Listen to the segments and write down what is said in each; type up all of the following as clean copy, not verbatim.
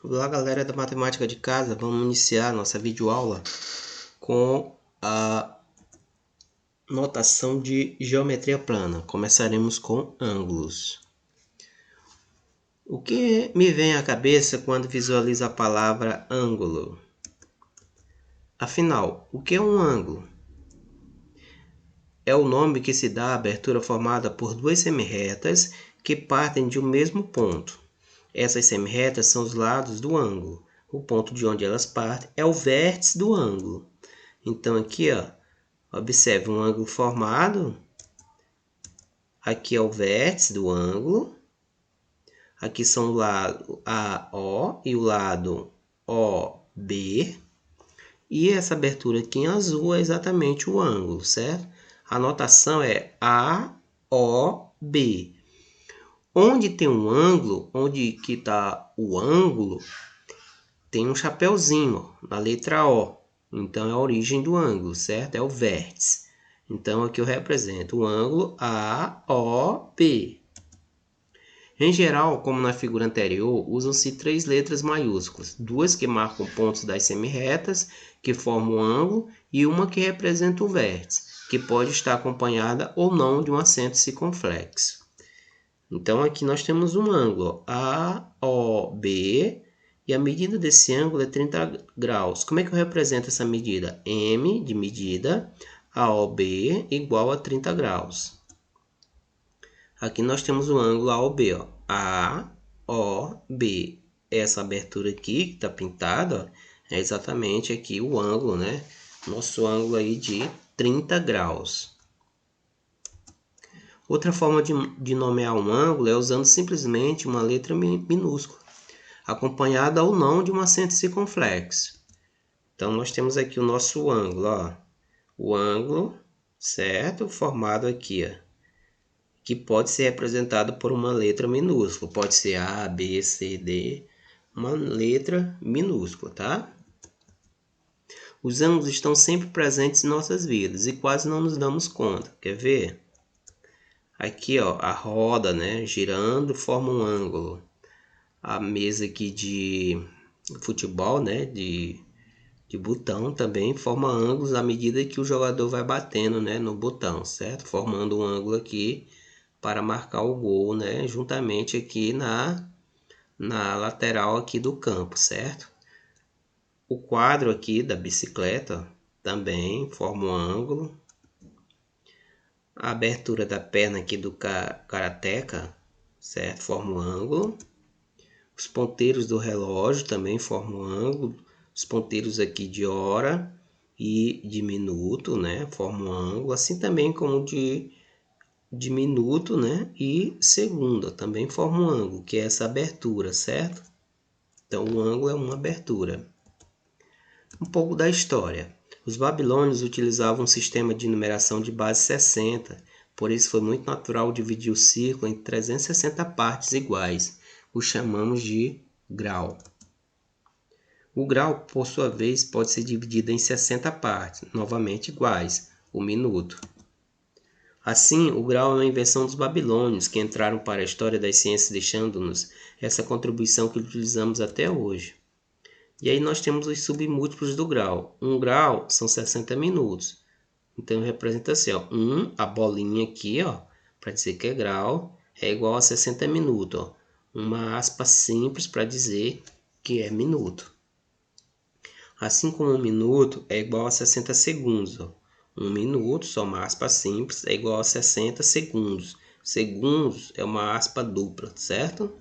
Olá, galera da matemática de casa, vamos iniciar nossa videoaula com a notação de geometria plana. Começaremos com ângulos. O que me vem à cabeça quando visualizo a palavra ângulo? Afinal, o que é um ângulo? É o nome que se dá à abertura formada por duas semirretas que partem de um mesmo ponto. Essas semirretas são os lados do ângulo. O ponto de onde elas partem é o vértice do ângulo. Então aqui, observe um ângulo formado. Aqui é o vértice do ângulo. Aqui são o lado AO e o lado OB. E essa abertura aqui em azul é exatamente o ângulo, certo? A notação é AOB. Onde tem um ângulo, onde que está o ângulo, tem um chapeuzinho na letra O. Então é a origem do ângulo, certo? É o vértice. Então aqui eu represento o ângulo AOB. Em geral, como na figura anterior, usam-se três letras maiúsculas, duas que marcam pontos das semirretas, que formam o ângulo, e uma que representa o vértice, que pode estar acompanhada ou não de um acento circunflexo. Então aqui nós temos um ângulo AOB, e a medida desse ângulo é 30 graus. Como é que eu represento essa medida? M de medida, AOB igual a 30 graus. Aqui nós temos o ângulo AOB, AOB. Essa abertura aqui, que está pintada, é exatamente aqui o ângulo, né? Nosso ângulo aí de 30 graus. Outra forma de nomear um ângulo é usando simplesmente uma letra minúscula, acompanhada ou não de um acento circunflexo. Então, nós temos aqui o nosso ângulo, o ângulo, certo? Formado aqui, que pode ser representado por uma letra minúscula. Pode ser A, B, C, D, uma letra minúscula, tá? Os ângulos estão sempre presentes em nossas vidas e quase não nos damos conta. Quer ver? Aqui, a roda, né, girando forma um ângulo. A mesa aqui de futebol, né, de botão também forma ângulos à medida que o jogador vai batendo, né, no botão, certo? Formando um ângulo aqui para marcar o gol, né, juntamente aqui na lateral aqui do campo, certo? O quadro aqui da bicicleta também forma um ângulo. A abertura da perna aqui do karateca, certo? Forma um ângulo. Os ponteiros do relógio também formam um ângulo. Os ponteiros aqui de hora e de minuto, né? Formam um ângulo. Assim também como de minuto, né? E segunda também forma um ângulo, que é essa abertura, certo? Então, o ângulo é uma abertura. Um pouco da história. Os babilônios utilizavam um sistema de numeração de base 60, por isso foi muito natural dividir o círculo em 360 partes iguais. O chamamos de grau. O grau, por sua vez, pode ser dividido em 60 partes, novamente iguais, o minuto. Assim, o grau é uma invenção dos babilônios, que entraram para a história das ciências deixando-nos essa contribuição que utilizamos até hoje. E aí nós temos os submúltiplos do grau. 1 grau são 60 minutos. Então representa assim, a bolinha aqui, para dizer que é grau, é igual a 60 minutos, uma aspa simples para dizer que é minuto. Assim como 1 minuto é igual a 60 segundos, 1 minuto, só uma aspa simples, é igual a 60 segundos. Segundos é uma aspa dupla, certo?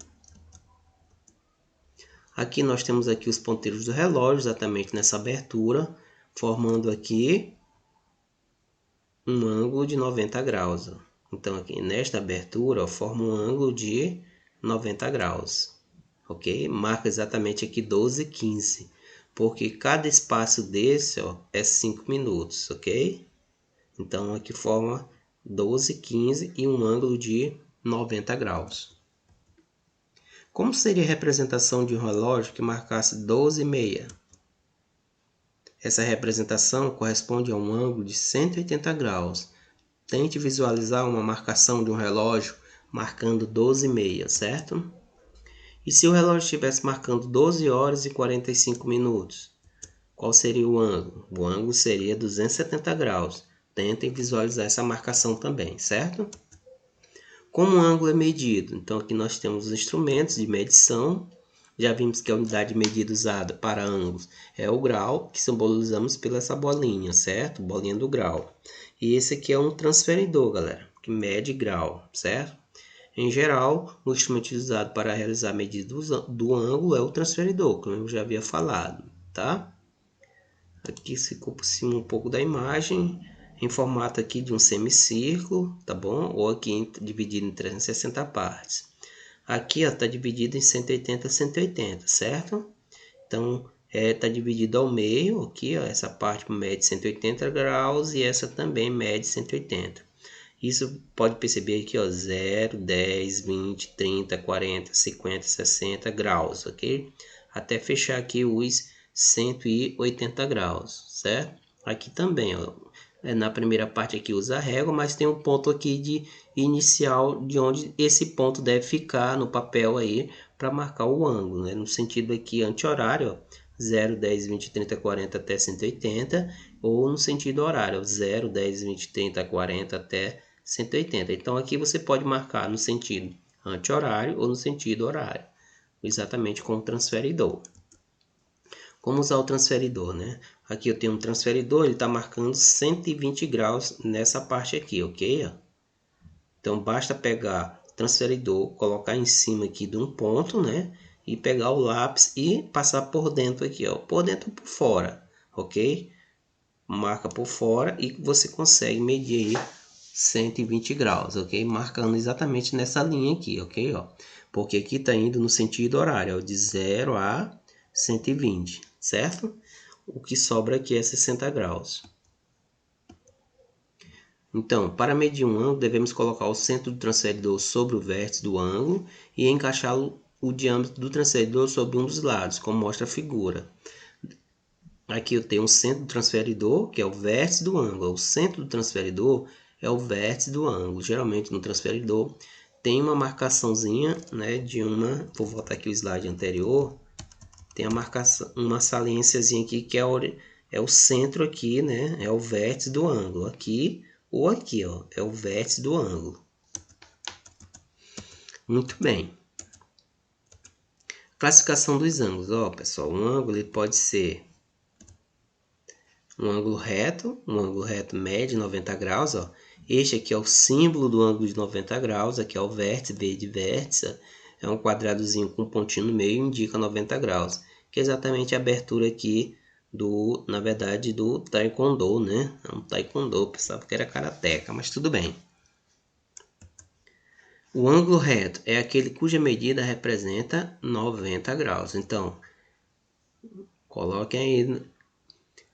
Aqui nós temos aqui os ponteiros do relógio, exatamente nessa abertura, formando aqui um ângulo de 90 graus. Então, aqui nesta abertura, forma um ângulo de 90 graus. Ok? Marca exatamente aqui 12 e 15, porque cada espaço desse é 5 minutos, ok? Então, aqui forma 12, 15 e um ângulo de 90 graus. Como seria a representação de um relógio que marcasse 12,6? Essa representação corresponde a um ângulo de 180 graus. Tente visualizar uma marcação de um relógio marcando 12,6, certo? E se o relógio estivesse marcando 12 horas e 45 minutos? Qual seria o ângulo? O ângulo seria 270 graus. Tentem visualizar essa marcação também, certo? Como o ângulo é medido? Então aqui nós temos os instrumentos de medição. Já vimos que a unidade de medida usada para ângulos é o grau, que simbolizamos pela essa bolinha, certo? Bolinha do grau. E esse aqui é um transferidor, galera, que mede grau, certo? Em geral, o instrumento utilizado para realizar a medida do ângulo é o transferidor, como eu já havia falado, tá? Aqui ficou por cima um pouco da imagem, em formato aqui de um semicírculo, tá bom? Ou aqui dividido em 360 partes. Aqui está dividido em 180 a 180, certo? Então, está dividido ao meio, aqui, ó, essa parte mede 180 graus e essa também mede 180. Isso pode perceber aqui, ó, 0, 10, 20, 30, 40, 50, 60 graus, ok? Até fechar aqui os 180 graus, certo? Aqui também, ó, na primeira parte aqui usa a régua, mas tem um ponto aqui de inicial de onde esse ponto deve ficar no papel aí para marcar o ângulo, né? No sentido aqui anti-horário, 0, 10, 20, 30, 40 até 180, ou no sentido horário, 0, 10, 20, 30, 40 até 180. Então aqui você pode marcar no sentido anti-horário ou no sentido horário, exatamente com o transferidor. Como usar o transferidor, né? Aqui eu tenho um transferidor, ele está marcando 120 graus nessa parte aqui, ok? Então basta pegar o transferidor, colocar em cima aqui de um ponto, né? E pegar o lápis e passar por dentro aqui, ó, por dentro e por fora, ok? Marca por fora e você consegue medir aí 120 graus, ok? Marcando exatamente nessa linha aqui, ok? Ó, porque aqui está indo no sentido horário, ó, de 0 a 120, certo? O que sobra aqui é 60 graus. Então, para medir um ângulo, devemos colocar o centro do transferidor sobre o vértice do ângulo e encaixar o diâmetro do transferidor sobre um dos lados, como mostra a figura. Aqui eu tenho um centro do transferidor, que é o vértice do ângulo. O centro do transferidor é o vértice do ângulo. Geralmente no transferidor tem uma marcaçãozinha, né, de uma... Vou voltar aqui o slide anterior. Tem a marcação, uma saliênciazinha aqui que é o centro aqui, né? É o vértice do ângulo. Aqui ou aqui, ó, é o vértice do ângulo. Muito bem. Classificação dos ângulos, ó, pessoal. Um ângulo ele pode ser um ângulo reto mede 90 graus, ó. Este aqui é o símbolo do ângulo de 90 graus, aqui é o vértice, V de vértice, é um quadradozinho com um pontinho no meio, indica 90 graus, que é exatamente a abertura aqui do, na verdade, do taekwondo, né? É um taekwondo, pensava que era karateca, mas tudo bem. O ângulo reto é aquele cuja medida representa 90 graus. Então, coloquem aí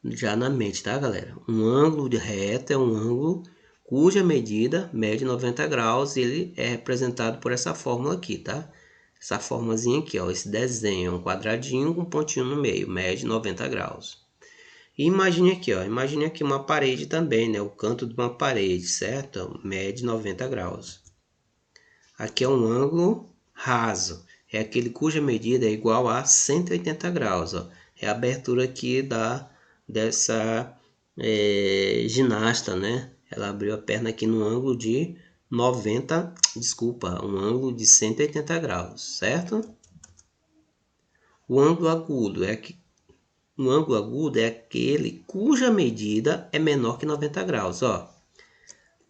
já na mente, tá, galera? Um ângulo de reto é um ângulo cuja medida mede 90 graus e ele é representado por essa fórmula aqui, tá? Essa formazinha aqui, ó, esse desenho é um quadradinho com um pontinho no meio, mede 90 graus. E imagine aqui, ó, imagine aqui uma parede também, né? O canto de uma parede, certo? Mede 90 graus. Aqui é um ângulo raso, é aquele cuja medida é igual a 180 graus, ó. É a abertura aqui dessa ginasta, né? Ela abriu a perna aqui no ângulo de 90, desculpa, um ângulo de 180 graus, certo? O ângulo agudo é aquele cuja medida é menor que 90 graus, ó.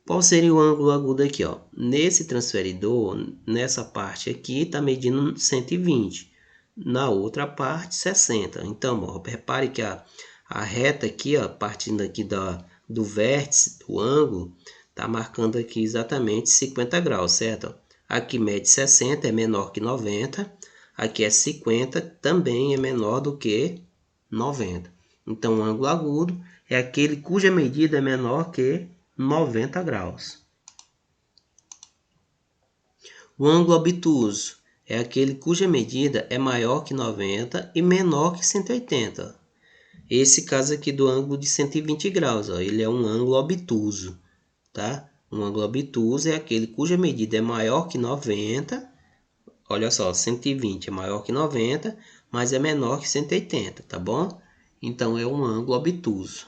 Qual seria o ângulo agudo aqui, ó? Nesse transferidor, nessa parte aqui, está medindo 120. Na outra parte, 60. Então, ó, repare que a reta aqui, ó, partindo aqui do vértice do ângulo, está marcando aqui exatamente 50 graus, certo? Aqui mede 60, é menor que 90. Aqui é 50, também é menor do que 90. Então, o ângulo agudo é aquele cuja medida é menor que 90 graus. O ângulo obtuso é aquele cuja medida é maior que 90 e menor que 180. Esse caso aqui do ângulo de 120 graus, ó, ele é um ângulo obtuso, tá? Um ângulo obtuso é aquele cuja medida é maior que 90, olha só, 120 é maior que 90, mas é menor que 180, tá bom? Então é um ângulo obtuso.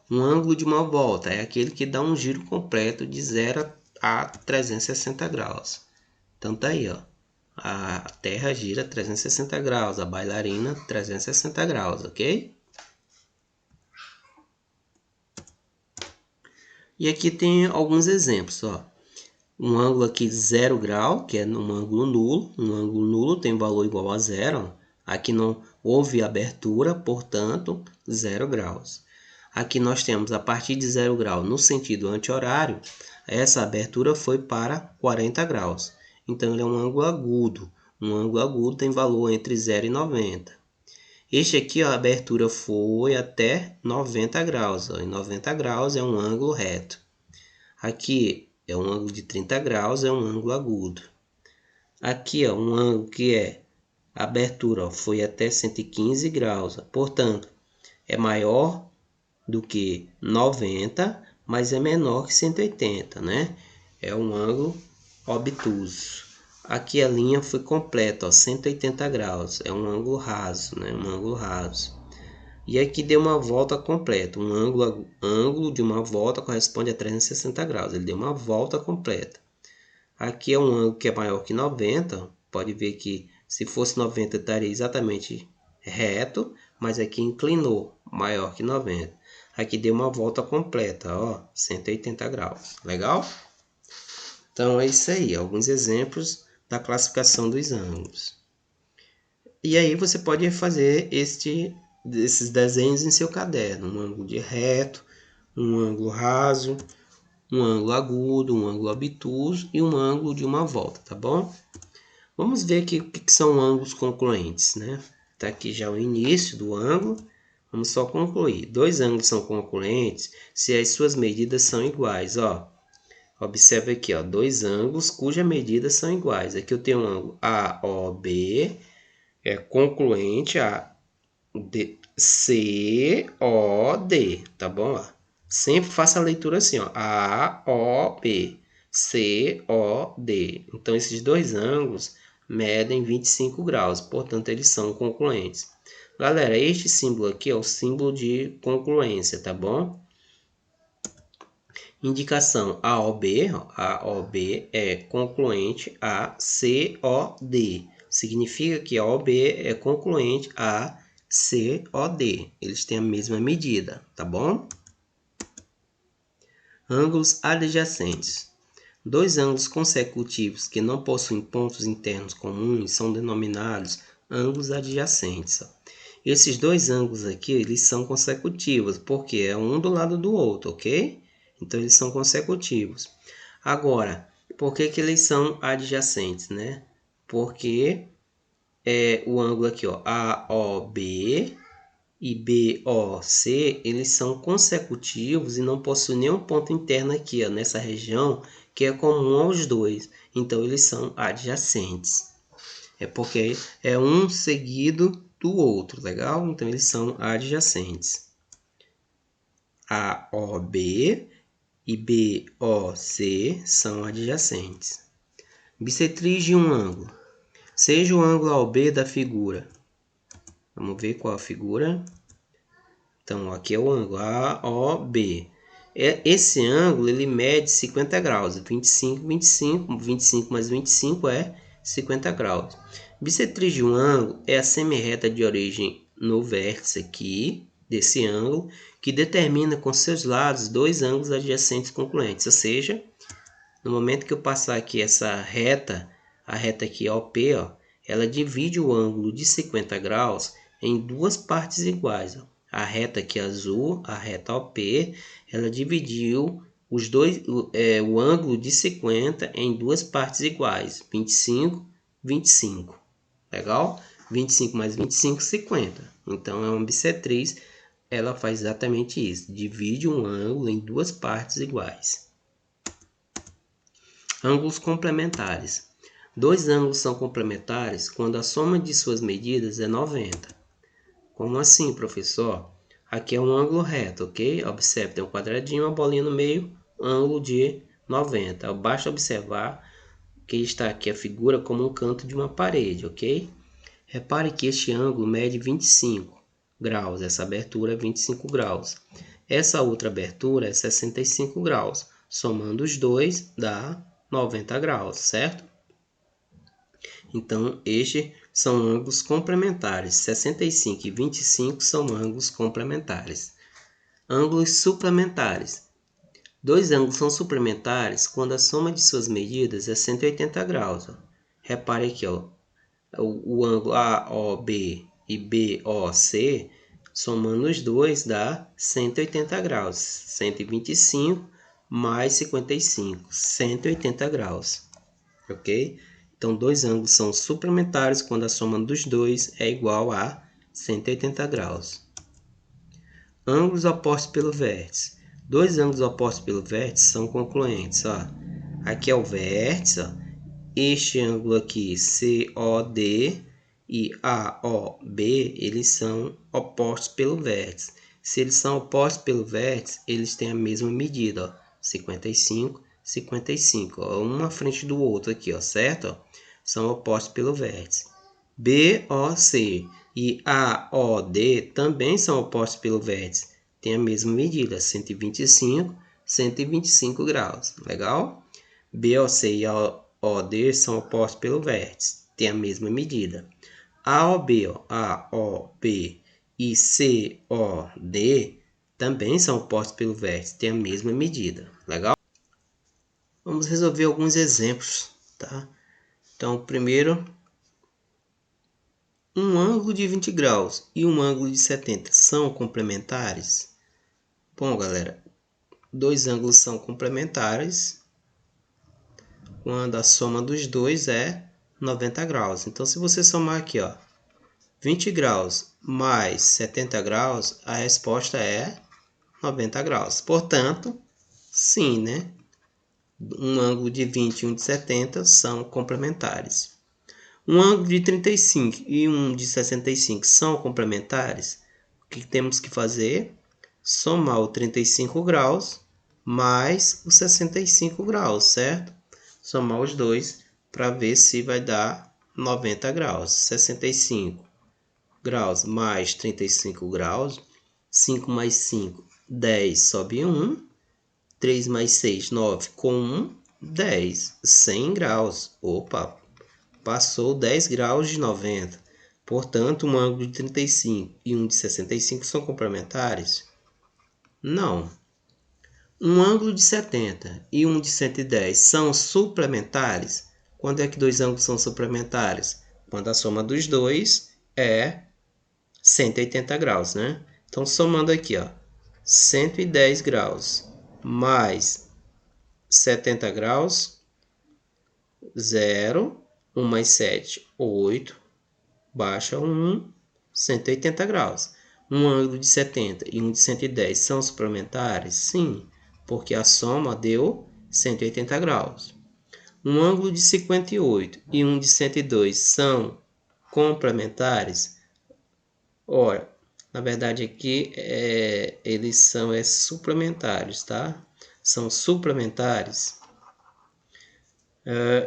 Um ângulo de uma volta é aquele que dá um giro completo de 0 a 360 graus. Então tá aí, ó. A Terra gira 360 graus, a bailarina 360 graus, ok? E aqui tem alguns exemplos, ó. Um ângulo aqui 0 grau, que é um ângulo nulo. Um ângulo nulo tem valor igual a zero. Aqui não houve abertura, portanto, 0 graus. Aqui nós temos a partir de 0 grau no sentido anti-horário, essa abertura foi para 40 graus. Então, ele é um ângulo agudo. Um ângulo agudo tem valor entre 0 e 90. Este aqui, ó, a abertura foi até 90 graus. Ó, e 90 graus é um ângulo reto. Aqui é um ângulo de 30 graus, é um ângulo agudo. Aqui, ó, um ângulo que é a abertura, ó, foi até 115 graus. Ó, portanto, é maior do que 90, mas é menor que 180, né? É um ângulo obtuso. Aqui a linha foi completa, ó, 180 graus. É um ângulo raso, né? Um ângulo raso. E aqui deu uma volta completa. Um ângulo de uma volta corresponde a 360 graus. Ele deu uma volta completa. Aqui é um ângulo que é maior que 90. Pode ver que se fosse 90 estaria exatamente reto, mas aqui inclinou, maior que 90. Aqui deu uma volta completa, ó, 180 graus. Legal? Então é isso aí, alguns exemplos da classificação dos ângulos. E aí você pode fazer esses desenhos em seu caderno. Um ângulo de reto, um ângulo raso, um ângulo agudo, um ângulo obtuso e um ângulo de uma volta, tá bom? Vamos ver aqui o que são ângulos concluentes, né? Tá aqui já o início do ângulo. Vamos só concluir. Dois ângulos são concluentes se as suas medidas são iguais, ó. Observe aqui, ó, dois ângulos cujas medidas são iguais. Aqui eu tenho um ângulo AOB, é concluente a COD, tá bom? Ó? Sempre faça a leitura assim, ó, AOB, COD. Então, esses dois ângulos medem 25 graus, portanto, eles são concluentes. Galera, este símbolo aqui é o símbolo de concluência, tá bom? Indicação AOB, AOB é concluente a COD. Significa que a OB é concluente a COD. Eles têm a mesma medida, tá bom? Ângulos adjacentes. Dois ângulos consecutivos que não possuem pontos internos comuns são denominados ângulos adjacentes. Esses dois ângulos aqui, eles são consecutivos, porque é um do lado do outro, ok? Então, eles são consecutivos. Agora, por que eles são adjacentes, né? Porque o ângulo aqui, ó, AOB e BOC, eles são consecutivos e não possuem nenhum ponto interno aqui, ó, nessa região, que é comum aos dois. Então, eles são adjacentes. É porque é um seguido do outro, legal? Então, eles são adjacentes. AOB e BOC são adjacentes. Bissetriz de um ângulo. Seja o ângulo AOB da figura. Vamos ver qual a figura. Então, aqui é o ângulo AOB. Esse ângulo ele mede 50 graus. 25, 25. 25 mais 25 é 50 graus. Bissetriz de um ângulo é a semirreta de origem no vértice aqui, desse ângulo, que determina com seus lados dois ângulos adjacentes concluentes. Ou seja, no momento que eu passar aqui essa reta, a reta aqui OP, ó, ela divide o ângulo de 50 graus em duas partes iguais. Ó. A reta aqui azul, a reta OP, ela dividiu o ângulo de 50 em duas partes iguais, 25, 25. Legal? 25 mais 25, 50. Então, é uma bissetriz, ela faz exatamente isso. Divide um ângulo em duas partes iguais. Ângulos complementares. Dois ângulos são complementares quando a soma de suas medidas é 90. Como assim, professor? Aqui é um ângulo reto, ok? Observe, tem um quadradinho, uma bolinha no meio, ângulo de 90. Basta observar que está aqui a figura como um canto de uma parede, ok? Repare que este ângulo mede 25 graus, essa abertura é 25 graus. Essa outra abertura é 65 graus. Somando os dois dá 90 graus, certo? Então, estes são ângulos complementares. 65 e 25 são ângulos complementares. Ângulos suplementares. Dois ângulos são suplementares quando a soma de suas medidas é 180 graus. Ó. Repare aqui, ó, o ângulo AOB e BOC, somando os dois dá 180 graus. 125 mais 55, 180 graus. Ok? Então, dois ângulos são suplementares quando a soma dos dois é igual a 180 graus. Ângulos opostos pelo vértice. Dois ângulos opostos pelo vértice são concluentes. Ó. Aqui é o vértice. Ó. Este ângulo aqui, COD e AOB, eles são opostos pelo vértice. Se eles são opostos pelo vértice, eles têm a mesma medida. Ó. 55, 55. Ó. Um à frente do outro aqui, ó, certo? Ó. São opostos pelo vértice. BOC e AOD também são opostos pelo vértice. Tem a mesma medida, 125, 125 graus. Legal? BOC e AOD são opostos pelo vértice. Tem a mesma medida. AOB, ó, AOB e COD também são opostos pelo vértice. Tem a mesma medida. Legal? Vamos resolver alguns exemplos, tá? Então, primeiro, um ângulo de 20 graus e um ângulo de 70 são complementares? Bom, galera, dois ângulos são complementares quando a soma dos dois é 90 graus. Então, se você somar aqui, ó, 20 graus mais 70 graus, a resposta é 90 graus. Portanto, sim, né? Um ângulo de 20 e um de 70 são complementares. Um ângulo de 35 e um de 65 são complementares. O que temos que fazer? Somar o 35 graus mais os 65 graus, certo? Somar os dois para ver se vai dar 90 graus. 65 graus mais 35 graus. 5 mais 5, 10, sobe 1. 3 mais 6, 9, com 1, 10. 100 graus. Opa! Passou 10 graus de 90. Portanto, um ângulo de 35 e um de 65 são complementares? Não. Um ângulo de 70 e um de 110 são suplementares? Quando é que dois ângulos são suplementares? Quando a soma dos dois é 180 graus, né? Então, somando aqui, ó, 110 graus mais 70 graus, 0. 1 mais 7, 8, baixa 1, 180 graus. Um ângulo de 70 e um de 110 são suplementares? Sim, porque a soma deu 180 graus. Um ângulo de 58 e um de 102 são complementares? Ora, na verdade aqui eles são suplementares, tá? São suplementares.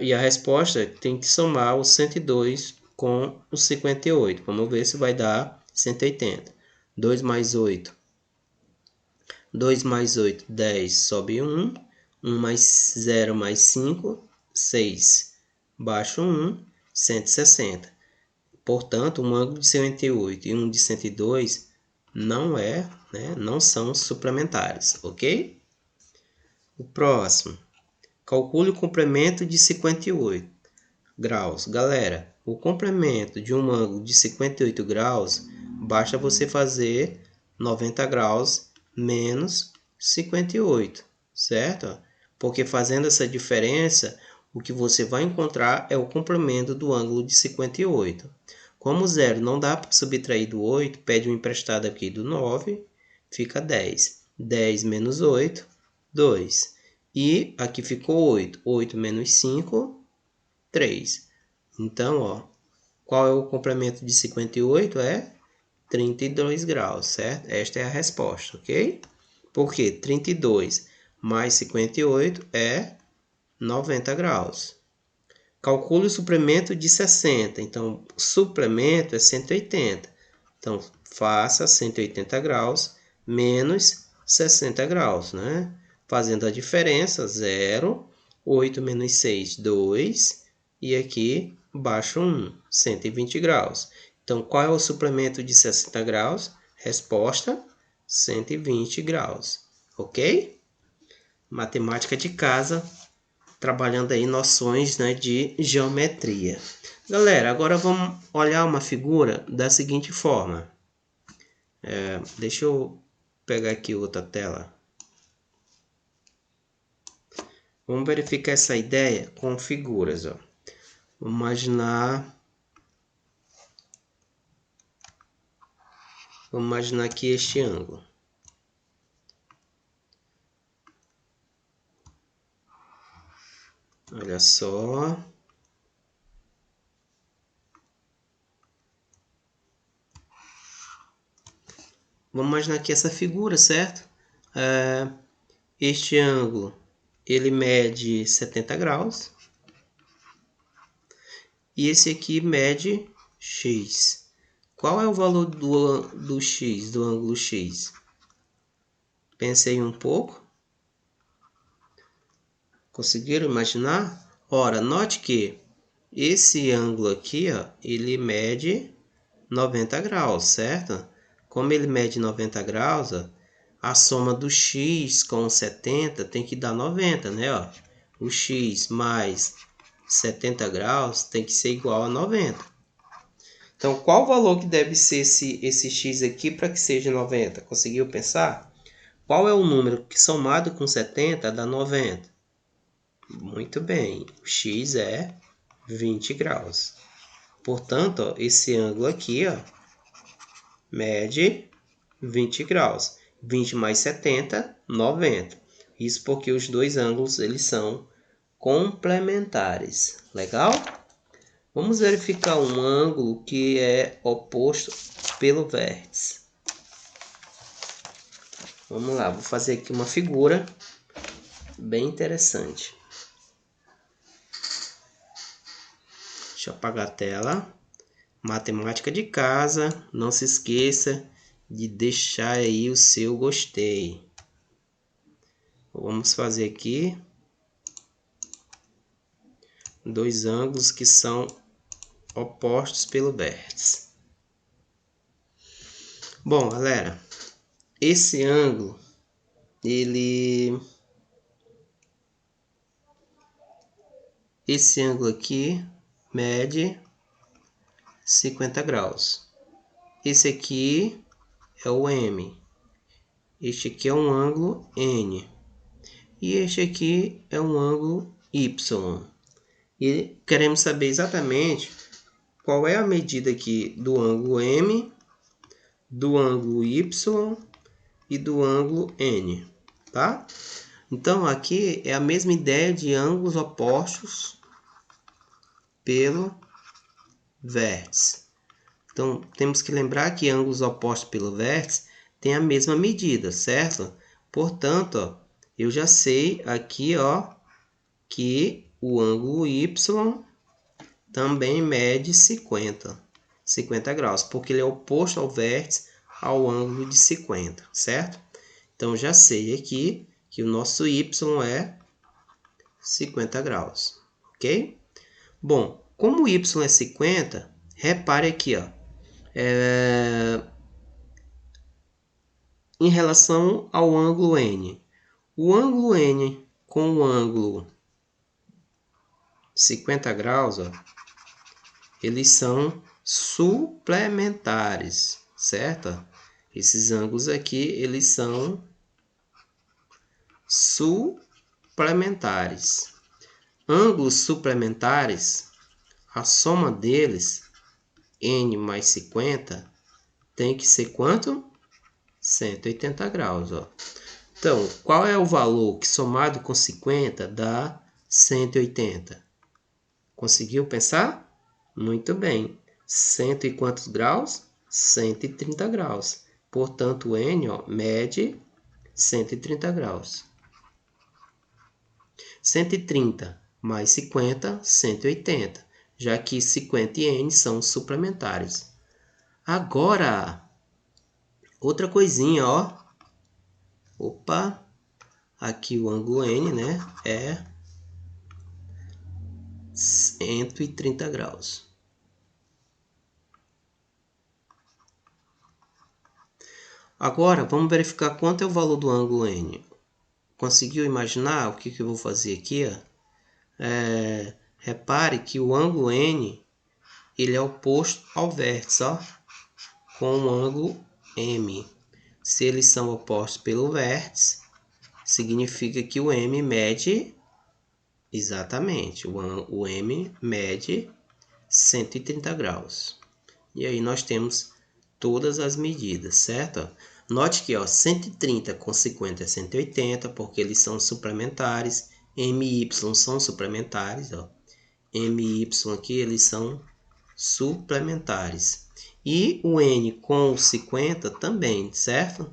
E a resposta tem que somar o 102 com o 58. Vamos ver se vai dar 180. 2 mais 8. 2 mais 8, 10. Sobe 1. 1 mais 0 mais 5, 6. Baixa 1, 160. Portanto, um ângulo de 58 e um de 102 não são suplementares, ok? O próximo. Calcule o complemento de 58 graus. Galera, o complemento de um ângulo de 58 graus, basta você fazer 90 graus menos 58, certo? Porque fazendo essa diferença, o que você vai encontrar é o complemento do ângulo de 58. Como 0 não dá para subtrair do 8, pede um emprestado aqui do 9, fica 10. 10 menos 8, 2. E aqui ficou 8. 8 menos 5, 3. Então, ó, qual é o complemento de 58? É 32 graus, certo? Esta é a resposta, ok? Porque 32 mais 58 é 90 graus. Calcule o suplemento de 60. Então, o suplemento é 180. Então, faça 180 graus menos 60 graus, né? Fazendo a diferença, 0, 8 menos 6, 2. E aqui, baixo 1, 120 graus. Então, qual é o suplemento de 60 graus? Resposta, 120 graus. Ok? Matemática de casa, trabalhando aí noções, né, de geometria. Galera, agora vamos olhar uma figura da seguinte forma. Deixa eu pegar aqui outra tela. Vamos verificar essa ideia com figuras. Ó. Vamos imaginar aqui este ângulo. Olha só. Vamos imaginar aqui essa figura, certo? Este ângulo, ele mede 70 graus. E esse aqui mede x. Qual é o valor do x, do ângulo x? Pensei um pouco. Conseguiram imaginar? Ora, note que esse ângulo aqui, ó, ele mede 90 graus, certo? Como ele mede 90 graus, ó, a soma do x com 70 tem que dar 90, né? Ó? O x mais 70 graus tem que ser igual a 90. Então, qual o valor que deve ser esse x aqui para que seja 90? Conseguiu pensar? Qual é o número que somado com 70 dá 90? Muito bem, o x é 20 graus. Portanto, ó, esse ângulo aqui, ó, mede 20 graus. 20 mais 70, 90. Isso porque os dois ângulos eles são complementares. Legal? Vamos verificar um ângulo que é oposto pelo vértice. Vamos lá, vou fazer aqui uma figura bem interessante. Deixa eu apagar a tela. Matemática de casa, não se esqueça de deixar aí o seu gostei. Vamos fazer aqui dois ângulos que são opostos pelo vértice. Bom, galera, esse ângulo, esse ângulo aqui mede 50 graus. Esse aqui é o M. Este aqui é um ângulo N. E este aqui é um ângulo Y. E queremos saber exatamente qual é a medida aqui do ângulo M, do ângulo Y e do ângulo N, tá? Então, aqui é a mesma ideia de ângulos opostos pelo vértice. Então, temos que lembrar que ângulos opostos pelo vértice têm a mesma medida, certo? Portanto, ó, eu já sei aqui, ó, que o ângulo Y também mede 50 graus, porque ele é oposto ao vértice ao ângulo de 50, certo? Então, já sei aqui que o nosso Y é 50 graus, ok? Bom, como o Y é 50, repare aqui, ó, em relação ao ângulo N. O ângulo N com o ângulo 50 graus, ó, eles são suplementares, certo? Esses ângulos aqui, eles são suplementares. Ângulos suplementares, a soma deles, N mais 50, tem que ser quanto? 180 graus. Ó. Então, qual é o valor que somado com 50 dá 180? Conseguiu pensar? Muito bem. 100 e quantos graus? 130 graus. Portanto, o N ó, mede 130 graus. 130 mais 50, 180, já que 50 e n são suplementares. Agora, outra coisinha, ó. Opa, aqui o ângulo N, né, é 130 graus. Agora, vamos verificar quanto é o valor do ângulo N. Conseguiu imaginar o que eu vou fazer aqui? Repare que o ângulo N ele é oposto ao vértice, ó, com o ângulo M. Se eles são opostos pelo vértice, significa que o M mede, exatamente, o M mede 130 graus. E aí nós temos todas as medidas, certo? Note que, ó, 130 com 50 é 180, porque eles são suplementares. MY são suplementares, ó. MY aqui, eles são suplementares. E o N com 50 também, certo?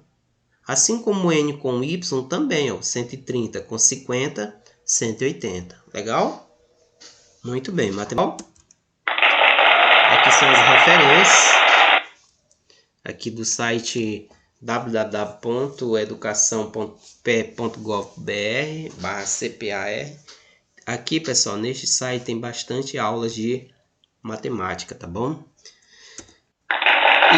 Assim como o N com Y também, ó, 130 com 50, 180. Legal? Muito bem, matemática. Aqui são as referências. Aqui do site www.educação.pe.gov.br/CPAR. Aqui, pessoal, neste site tem bastante aulas de matemática, tá bom? E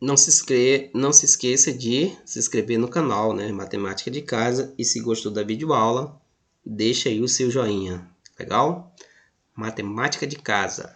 não se esqueça de se inscrever no canal, né, Matemática de Casa. E se gostou da videoaula, deixa aí o seu joinha. Legal? Matemática de Casa.